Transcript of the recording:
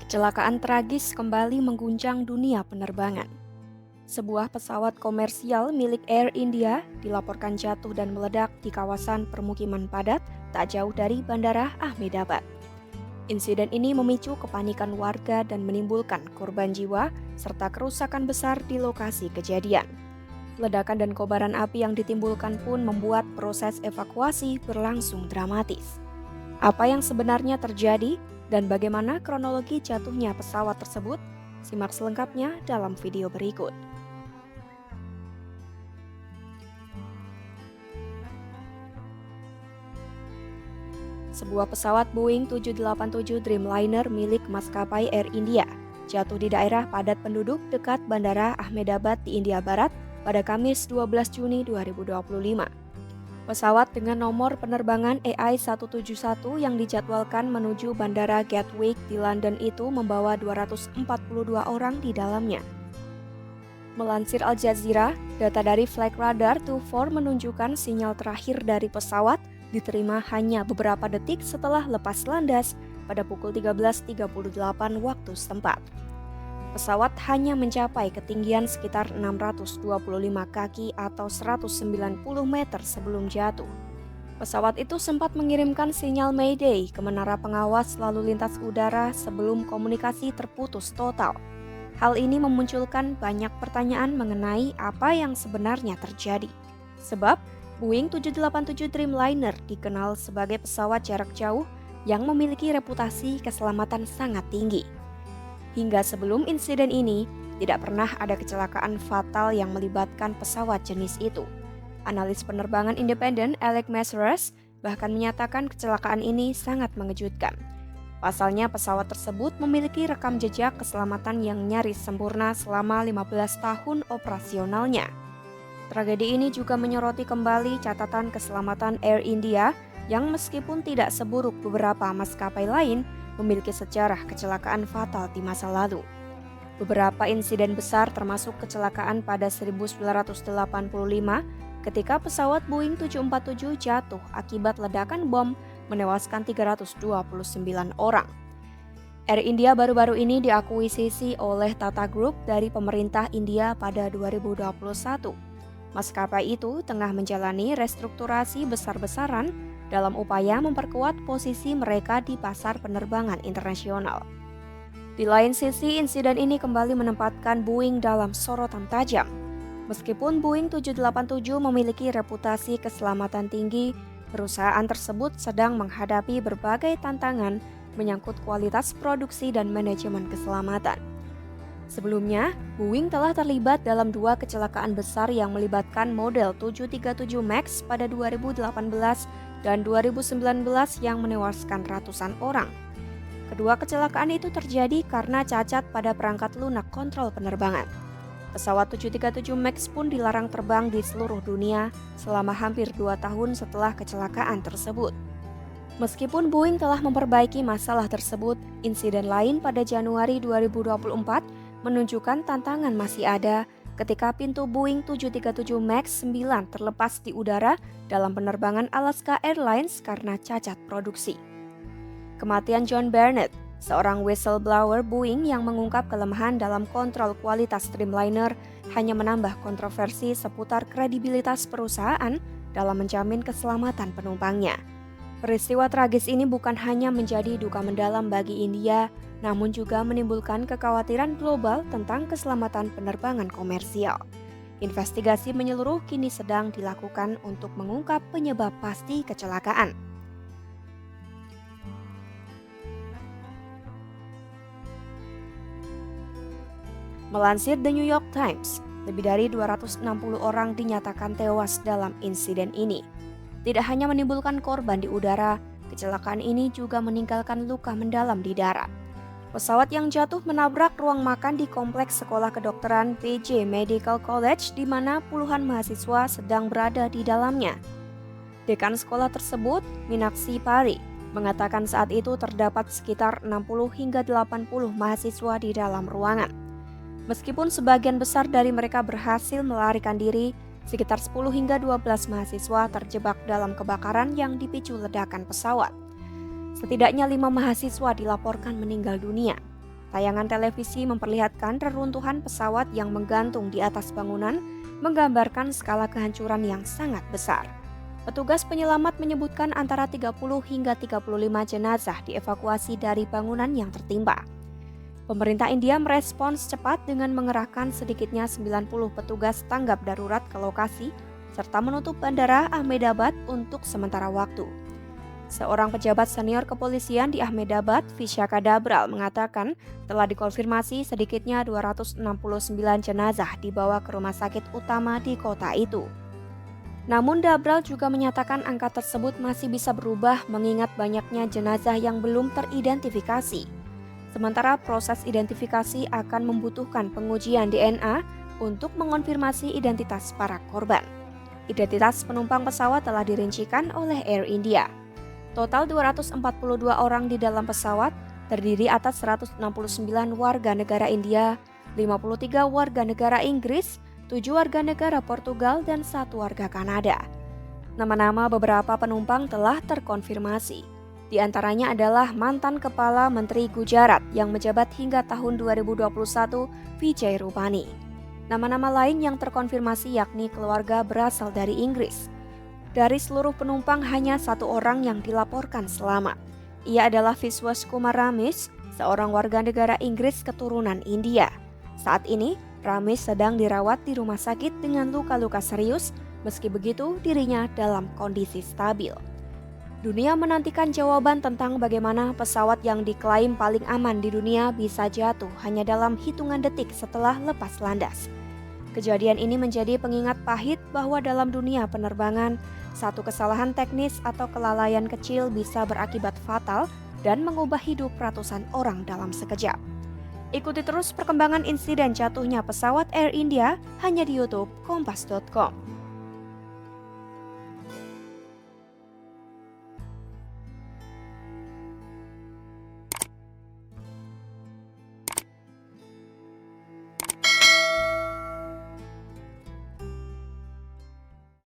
Kecelakaan tragis kembali mengguncang dunia penerbangan. Sebuah pesawat komersial milik Air India dilaporkan jatuh dan meledak di kawasan permukiman padat tak jauh dari Bandara Ahmedabad. Insiden ini memicu kepanikan warga dan menimbulkan korban jiwa serta kerusakan besar di lokasi kejadian. Ledakan dan kobaran api yang ditimbulkan pun membuat proses evakuasi berlangsung dramatis. Apa yang sebenarnya terjadi dan bagaimana kronologi jatuhnya pesawat tersebut? Simak selengkapnya dalam video berikut. Sebuah pesawat Boeing 787 Dreamliner milik maskapai Air India jatuh di daerah padat penduduk dekat Bandara Ahmedabad di India Barat pada Kamis 12 Juni 2025. Pesawat dengan nomor penerbangan EI-171 yang dijadwalkan menuju Bandara Gatwick di London itu membawa 242 orang di dalamnya. Melansir Al Jazeera, data dari Flight Radar 24 menunjukkan sinyal terakhir dari pesawat diterima hanya beberapa detik setelah lepas landas pada pukul 13.38 waktu setempat. Pesawat hanya mencapai ketinggian sekitar 625 kaki atau 190 meter sebelum jatuh. Pesawat itu sempat mengirimkan sinyal Mayday ke menara pengawas lalu lintas udara sebelum komunikasi terputus total. Hal ini memunculkan banyak pertanyaan mengenai apa yang sebenarnya terjadi. Sebab, Boeing 787 Dreamliner dikenal sebagai pesawat jarak jauh yang memiliki reputasi keselamatan sangat tinggi. Hingga sebelum insiden ini, tidak pernah ada kecelakaan fatal yang melibatkan pesawat jenis itu. Analis penerbangan independen Alec Mezrus bahkan menyatakan kecelakaan ini sangat mengejutkan. Pasalnya pesawat tersebut memiliki rekam jejak keselamatan yang nyaris sempurna selama 15 tahun operasionalnya. Tragedi ini juga menyoroti kembali catatan keselamatan Air India yang meskipun tidak seburuk beberapa maskapai lain, memiliki sejarah kecelakaan fatal di masa lalu. Beberapa insiden besar termasuk kecelakaan pada 1985 ketika pesawat Boeing 747 jatuh akibat ledakan bom menewaskan 329 orang. Air India baru-baru ini diakuisisi oleh Tata Group dari pemerintah India pada 2021. Maskapai itu tengah menjalani restrukturasi besar-besaran dalam upaya memperkuat posisi mereka di pasar penerbangan internasional. Di lain sisi, insiden ini kembali menempatkan Boeing dalam sorotan tajam. Meskipun Boeing 787 memiliki reputasi keselamatan tinggi, perusahaan tersebut sedang menghadapi berbagai tantangan menyangkut kualitas produksi dan manajemen keselamatan. Sebelumnya, Boeing telah terlibat dalam 2 kecelakaan besar yang melibatkan model 737 MAX pada 2018 dan 2019 yang menewaskan ratusan orang. Kedua kecelakaan itu terjadi karena cacat pada perangkat lunak kontrol penerbangan. Pesawat 737 MAX pun dilarang terbang di seluruh dunia selama hampir 2 tahun setelah kecelakaan tersebut. Meskipun Boeing telah memperbaiki masalah tersebut, insiden lain pada Januari 2024 menunjukkan tantangan masih ada ketika pintu Boeing 737 MAX 9 terlepas di udara dalam penerbangan Alaska Airlines karena cacat produksi. Kematian John Barnett, seorang whistleblower Boeing yang mengungkap kelemahan dalam kontrol kualitas Dreamliner, hanya menambah kontroversi seputar kredibilitas perusahaan dalam menjamin keselamatan penumpangnya. Peristiwa tragis ini bukan hanya menjadi duka mendalam bagi India, namun juga menimbulkan kekhawatiran global tentang keselamatan penerbangan komersial. Investigasi menyeluruh kini sedang dilakukan untuk mengungkap penyebab pasti kecelakaan. Melansir The New York Times, lebih dari 260 orang dinyatakan tewas dalam insiden ini. Tidak hanya menimbulkan korban di udara, kecelakaan ini juga meninggalkan luka mendalam di darat. Pesawat yang jatuh menabrak ruang makan di kompleks sekolah kedokteran PJ Medical College di mana puluhan mahasiswa sedang berada di dalamnya. Dekan sekolah tersebut, Meenakshi Pari, mengatakan saat itu terdapat sekitar 60 hingga 80 mahasiswa di dalam ruangan. Meskipun sebagian besar dari mereka berhasil melarikan diri, sekitar 10 hingga 12 mahasiswa terjebak dalam kebakaran yang dipicu ledakan pesawat. Setidaknya 5 mahasiswa dilaporkan meninggal dunia. Tayangan televisi memperlihatkan reruntuhan pesawat yang menggantung di atas bangunan, menggambarkan skala kehancuran yang sangat besar. Petugas penyelamat menyebutkan antara 30 hingga 35 jenazah dievakuasi dari bangunan yang tertimpa. Pemerintah India merespons cepat dengan mengerahkan sedikitnya 90 petugas tanggap darurat ke lokasi, serta menutup Bandara Ahmedabad untuk sementara waktu. Seorang pejabat senior kepolisian di Ahmedabad, Vishaka Dabral, mengatakan telah dikonfirmasi sedikitnya 269 jenazah dibawa ke rumah sakit utama di kota itu. Namun Dabral juga menyatakan angka tersebut masih bisa berubah mengingat banyaknya jenazah yang belum teridentifikasi. Sementara proses identifikasi akan membutuhkan pengujian DNA untuk mengonfirmasi identitas para korban. Identitas penumpang pesawat telah dirincikan oleh Air India. Total 242 orang di dalam pesawat, terdiri atas 169 warga negara India, 53 warga negara Inggris, 7 warga negara Portugal, dan 1 warga Kanada. Nama-nama beberapa penumpang telah terkonfirmasi. Di antaranya adalah mantan Kepala Menteri Gujarat yang menjabat hingga tahun 2021, Vijay Rupani. Nama-nama lain yang terkonfirmasi yakni keluarga berasal dari Inggris. Dari seluruh penumpang hanya 1 orang yang dilaporkan selamat. Ia adalah Vishwas Kumar Ramesh, seorang warga negara Inggris keturunan India. Saat ini, Ramesh sedang dirawat di rumah sakit dengan luka-luka serius, meski begitu dirinya dalam kondisi stabil. Dunia menantikan jawaban tentang bagaimana pesawat yang diklaim paling aman di dunia bisa jatuh hanya dalam hitungan detik setelah lepas landas. Kejadian ini menjadi pengingat pahit bahwa dalam dunia penerbangan, satu kesalahan teknis atau kelalaian kecil bisa berakibat fatal dan mengubah hidup ratusan orang dalam sekejap. Ikuti terus perkembangan insiden jatuhnya pesawat Air India hanya di YouTube Kompas.com.